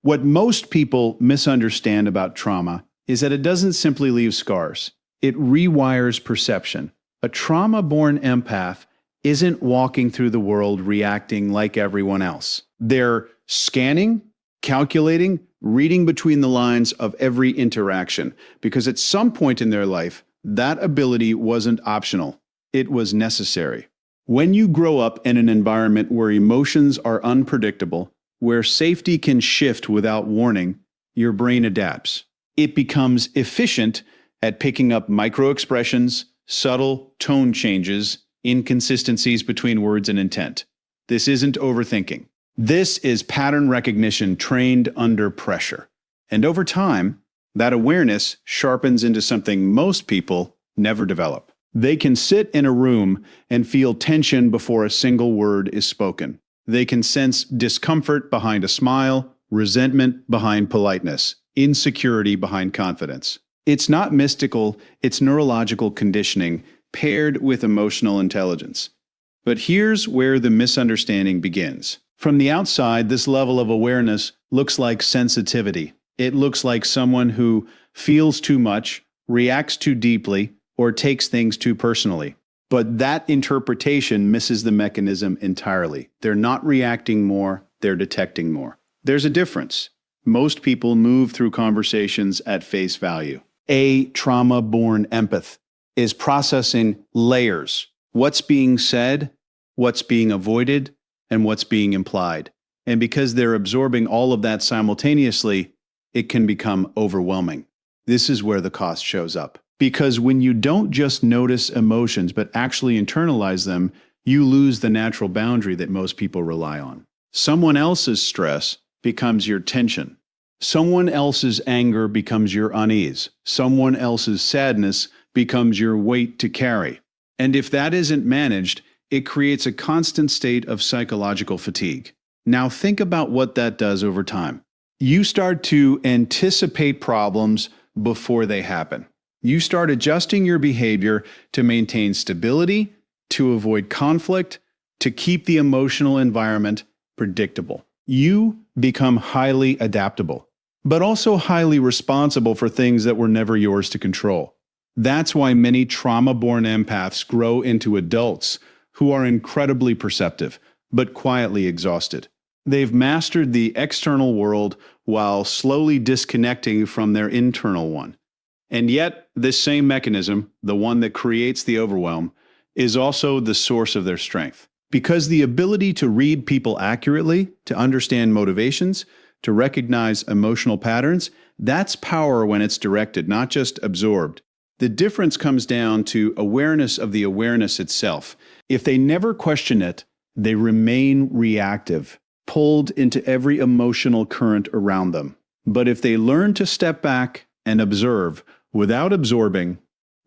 What most people misunderstand about trauma is that it doesn't simply leave scars. It rewires perception. A trauma-born empath isn't walking through the world reacting like everyone else. They're scanning, calculating, reading between the lines of every interaction, because at some point in their life, that ability wasn't optional. It was necessary. When you grow up in an environment where emotions are unpredictable, where safety can shift without warning, your brain adapts. It becomes efficient at picking up micro-expressions, subtle tone changes, inconsistencies between words and intent. This isn't overthinking. This is pattern recognition trained under pressure. And over time, that awareness sharpens into something most people never develop. They can sit in a room and feel tension before a single word is spoken. They can sense discomfort behind a smile, resentment behind politeness, insecurity behind confidence. It's not mystical, it's neurological conditioning paired with emotional intelligence. But here's where the misunderstanding begins. From the outside, this level of awareness looks like sensitivity. It looks like someone who feels too much, reacts too deeply, or takes things too personally. But that interpretation misses the mechanism entirely. They're not reacting more, they're detecting more. There's a difference. Most people move through conversations at face value. A trauma-born empath is processing layers. What's being said, what's being avoided, and what's being implied. And because they're absorbing all of that simultaneously, it can become overwhelming. This is where the cost shows up. Because when you don't just notice emotions, but actually internalize them, you lose the natural boundary that most people rely on. Someone else's stress becomes your tension. Someone else's anger becomes your unease. Someone else's sadness becomes your weight to carry. And if that isn't managed, it creates a constant state of psychological fatigue. Now think about what that does over time. You start to anticipate problems before they happen. You start adjusting your behavior to maintain stability, to avoid conflict, to keep the emotional environment predictable. You become highly adaptable, but also highly responsible for things that were never yours to control. That's why many trauma-born empaths grow into adults who are incredibly perceptive, but quietly exhausted. They've mastered the external world while slowly disconnecting from their internal one. And yet, this same mechanism, the one that creates the overwhelm, is also the source of their strength. Because the ability to read people accurately, to understand motivations, to recognize emotional patterns, that's power when it's directed, not just absorbed. The difference comes down to awareness of the awareness itself. If they never question it, they remain reactive, pulled into every emotional current around them. But if they learn to step back and observe without absorbing,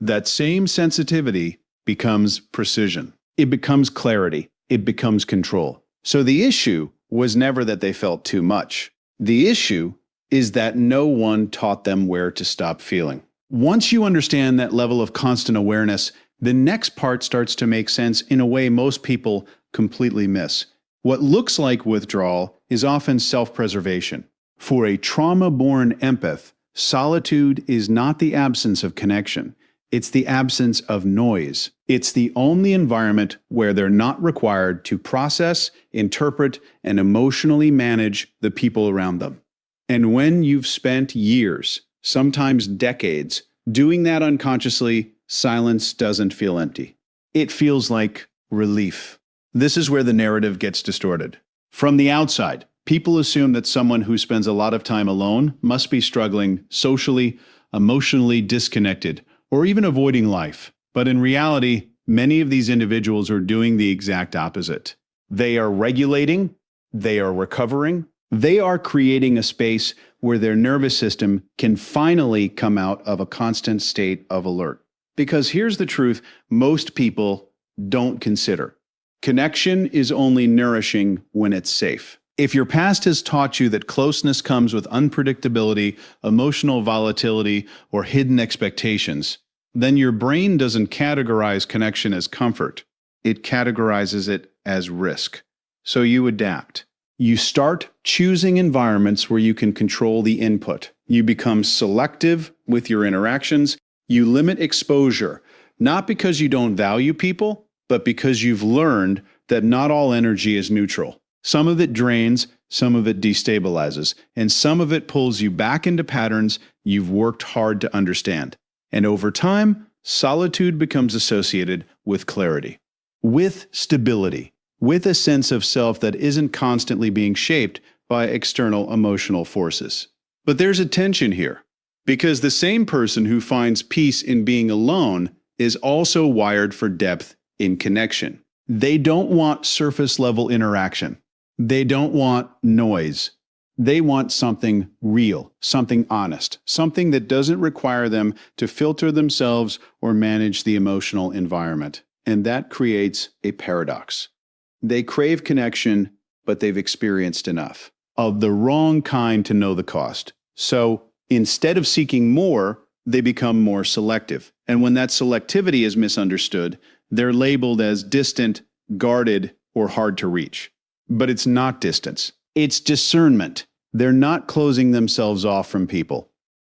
that same sensitivity becomes precision. It becomes clarity. It becomes control. So the issue was never that they felt too much. The issue is that no one taught them where to stop feeling. Once you understand that level of constant awareness, the next part starts to make sense in a way most people completely miss. What looks like withdrawal is often self-preservation. For a trauma-born empath, solitude is not the absence of connection. It's the absence of noise. It's the only environment where they're not required to process, interpret, and emotionally manage the people around them. And when you've spent years, sometimes decades, doing that unconsciously, silence doesn't feel empty. It feels like relief. This is where the narrative gets distorted. From the outside, people assume that someone who spends a lot of time alone must be struggling socially, emotionally disconnected, or even avoiding life. But in reality, many of these individuals are doing the exact opposite. They are regulating, they are recovering, they are creating a space where their nervous system can finally come out of a constant state of alert. Because here's the truth most people don't consider. Connection is only nourishing when it's safe. If your past has taught you that closeness comes with unpredictability, emotional volatility, or hidden expectations, then your brain doesn't categorize connection as comfort. It categorizes it as risk. So you adapt. You start choosing environments where you can control the input. You become selective with your interactions. You limit exposure, not because you don't value people, but because you've learned that not all energy is neutral. Some of it drains, some of it destabilizes, and some of it pulls you back into patterns you've worked hard to understand. And over time, solitude becomes associated with clarity, with stability, with a sense of self that isn't constantly being shaped by external emotional forces. But there's a tension here, because the same person who finds peace in being alone is also wired for depth in connection. They don't want surface-level interaction. They don't want noise. They want something real, something honest, something that doesn't require them to filter themselves or manage the emotional environment. And that creates a paradox. They crave connection, but they've experienced enough of the wrong kind to know the cost. So instead of seeking more, they become more selective. And when that selectivity is misunderstood, they're labeled as distant, guarded, or hard to reach. But it's not distance. It's discernment. They're not closing themselves off from people.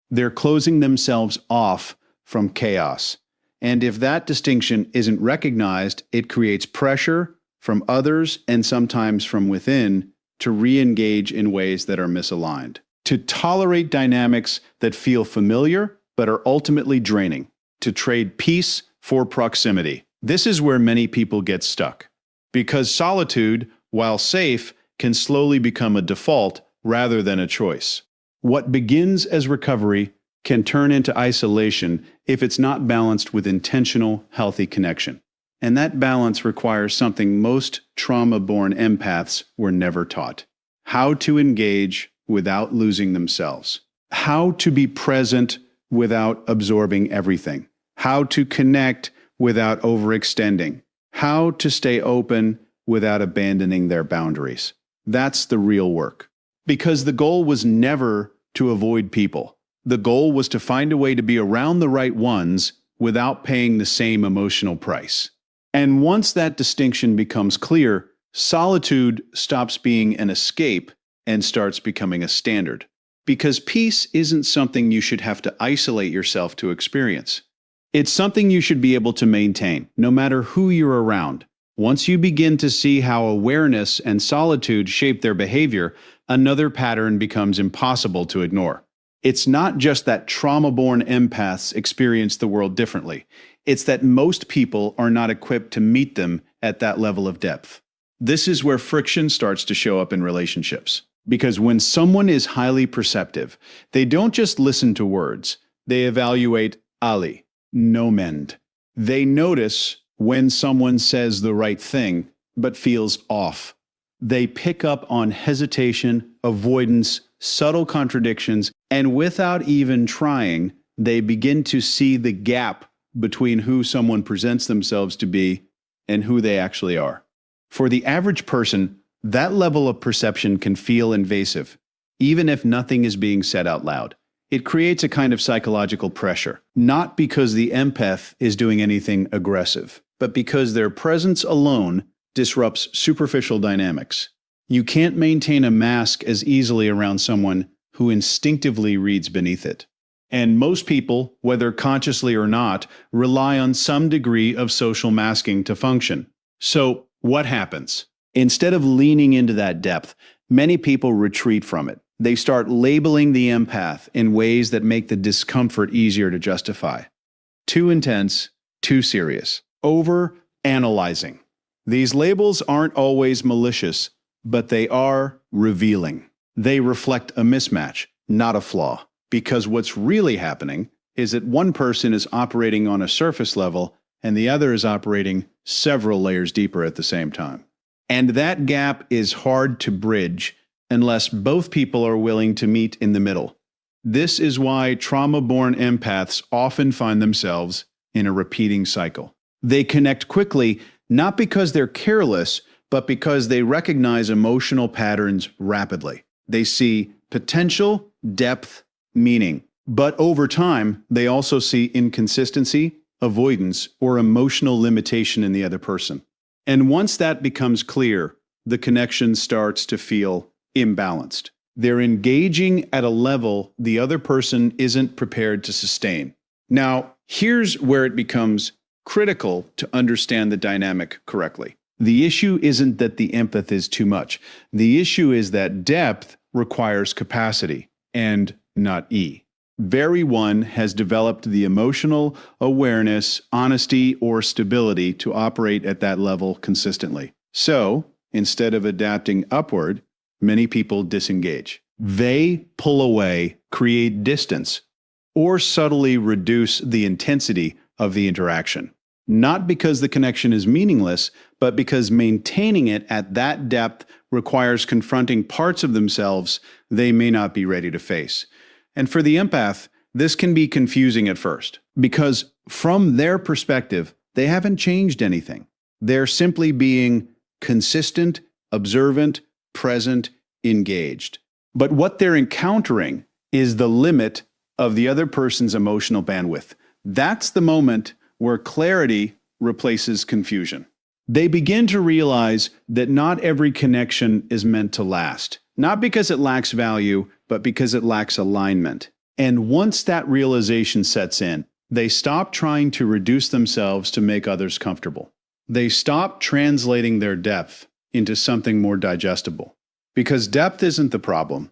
They're closing themselves off from chaos. And if that distinction isn't recognized, it creates pressure from others and sometimes from within to re-engage in ways that are misaligned, to tolerate dynamics that feel familiar but are ultimately draining, to trade peace for proximity. This is where many people get stuck, because solitude, while safe, can slowly become a default rather than a choice. What begins as recovery can turn into isolation if it's not balanced with intentional, healthy connection. And that balance requires something most trauma-born empaths were never taught: how to engage without losing themselves, how to be present without absorbing everything, how to connect without overextending, how to stay open without abandoning their boundaries. That's the real work. Because the goal was never to avoid people. The goal was to find a way to be around the right ones without paying the same emotional price. And once that distinction becomes clear, solitude stops being an escape and starts becoming a standard. Because peace isn't something you should have to isolate yourself to experience. It's something you should be able to maintain, no matter who you're around. Once you begin to see how awareness and solitude shape their behavior, another pattern becomes impossible to ignore. It's not just that trauma-born empaths experience the world differently. It's that most people are not equipped to meet them at that level of depth. This is where friction starts to show up in relationships. Because when someone is highly perceptive, they don't just listen to words. They evaluate Ali, no mend. They notice when someone says the right thing, but feels off. They pick up on hesitation, avoidance, subtle contradictions, and without even trying, they begin to see the gap between who someone presents themselves to be and who they actually are. For the average person, that level of perception can feel invasive, even if nothing is being said out loud. It creates a kind of psychological pressure, not because the empath is doing anything aggressive, but because their presence alone disrupts superficial dynamics. You can't maintain a mask as easily around someone who instinctively reads beneath it. And most people, whether consciously or not, rely on some degree of social masking to function. So, what happens? Instead of leaning into that depth, many people retreat from it. They start labeling the empath in ways that make the discomfort easier to justify. Too intense, too serious. Over-analyzing. These labels aren't always malicious, but they are revealing. They reflect a mismatch, not a flaw. Because what's really happening is that one person is operating on a surface level and the other is operating several layers deeper at the same time. And that gap is hard to bridge unless both people are willing to meet in the middle. This is why trauma-born empaths often find themselves in a repeating cycle. They connect quickly, not because they're careless, but because they recognize emotional patterns rapidly. They see potential, depth, meaning. But over time, they also see inconsistency, avoidance, or emotional limitation in the other person. And once that becomes clear, the connection starts to feel imbalanced. They're engaging at a level the other person isn't prepared to sustain. Now, here's where it becomes critical to understand the dynamic correctly. The issue isn't that the empath is too much. The issue is that depth requires capacity and not E. Very one has developed the emotional awareness, honesty, or stability to operate at that level consistently. So, instead of adapting upward, many people disengage. They pull away, create distance, or subtly reduce the intensity of the interaction. Not because the connection is meaningless, but because maintaining it at that depth requires confronting parts of themselves they may not be ready to face. And for the empath, this can be confusing at first, because from their perspective, they haven't changed anything. They're simply being consistent, observant, present, engaged. But what they're encountering is the limit of the other person's emotional bandwidth. That's the moment where clarity replaces confusion. They begin to realize that not every connection is meant to last, not because it lacks value, but because it lacks alignment. And once that realization sets in, they stop trying to reduce themselves to make others comfortable. They stop translating their depth into something more digestible. Because depth isn't the problem,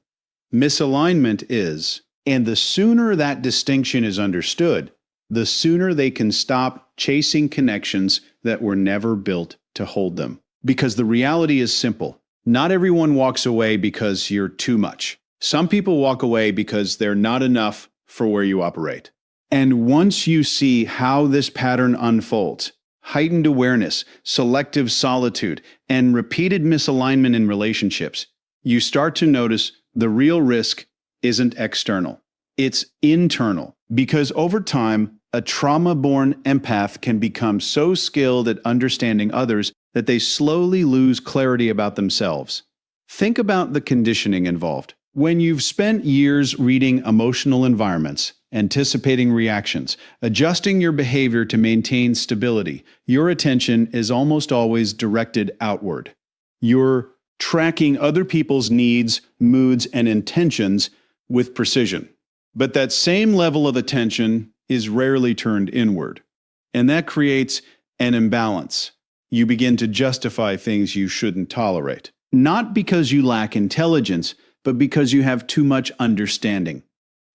misalignment is. And the sooner that distinction is understood, the sooner they can stop chasing connections that were never built to hold them. Because the reality is simple. Not everyone walks away because you're too much. Some people walk away because they're not enough for where you operate. And once you see how this pattern unfolds, heightened awareness, selective solitude, and repeated misalignment in relationships, you start to notice the real risk isn't external. It's internal. Because over time, a trauma-born empath can become so skilled at understanding others that they slowly lose clarity about themselves. Think about the conditioning involved. When you've spent years reading emotional environments, anticipating reactions, adjusting your behavior to maintain stability, your attention is almost always directed outward. You're tracking other people's needs, moods, and intentions with precision. But that same level of attention is rarely turned inward. And that creates an imbalance. You begin to justify things you shouldn't tolerate. Not because you lack intelligence, but because you have too much understanding.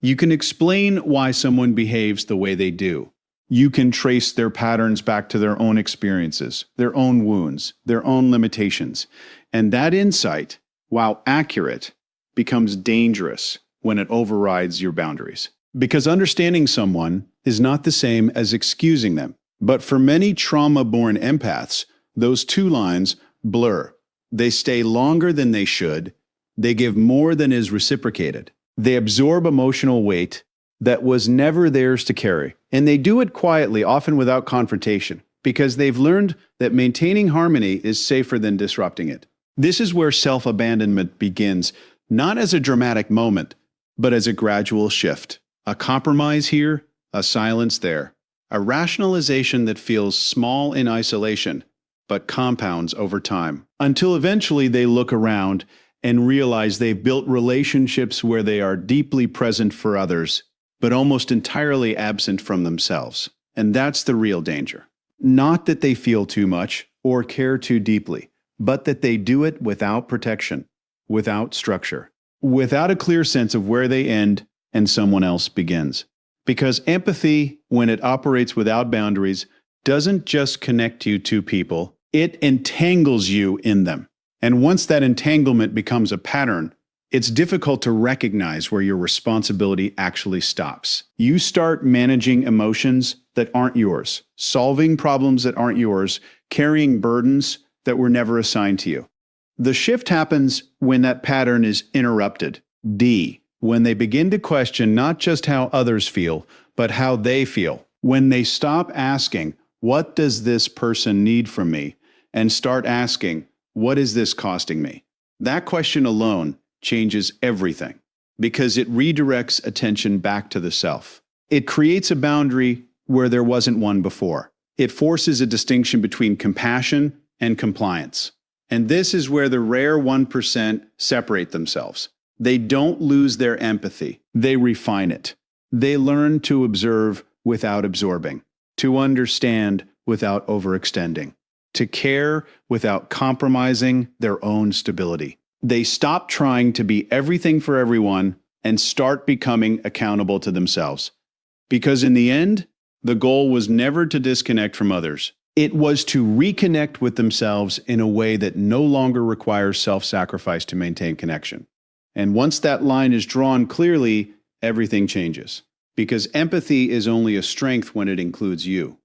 You can explain why someone behaves the way they do. You can trace their patterns back to their own experiences, their own wounds, their own limitations. And that insight, while accurate, becomes dangerous when it overrides your boundaries. Because understanding someone is not the same as excusing them. But for many trauma-born empaths, those two lines blur. They stay longer than they should. They give more than is reciprocated. They absorb emotional weight that was never theirs to carry. And they do it quietly, often without confrontation, because they've learned that maintaining harmony is safer than disrupting it. This is where self-abandonment begins, not as a dramatic moment, but as a gradual shift. A compromise here, a silence there. A rationalization that feels small in isolation, but compounds over time. Until eventually they look around and realize they've built relationships where they are deeply present for others, but almost entirely absent from themselves. And that's the real danger. Not that they feel too much or care too deeply, but that they do it without protection, without structure, without a clear sense of where they end and someone else begins. Because empathy, when it operates without boundaries, doesn't just connect you to people, it entangles you in them. And once that entanglement becomes a pattern, it's difficult to recognize where your responsibility actually stops. You start managing emotions that aren't yours, solving problems that aren't yours, carrying burdens that were never assigned to you. The shift happens when that pattern is interrupted. D. When they begin to question not just how others feel, but how they feel. When they stop asking, what does this person need from me? And start asking, what is this costing me? That question alone changes everything because it redirects attention back to the self. It creates a boundary where there wasn't one before. It forces a distinction between compassion and compliance. And this is where the rare 1% separate themselves. They don't lose their empathy. They refine it. They learn to observe without absorbing, to understand without overextending, to care without compromising their own stability. They stop trying to be everything for everyone and start becoming accountable to themselves. Because in the end, the goal was never to disconnect from others. It was to reconnect with themselves in a way that no longer requires self-sacrifice to maintain connection. And once that line is drawn clearly, everything changes. Because empathy is only a strength when it includes you.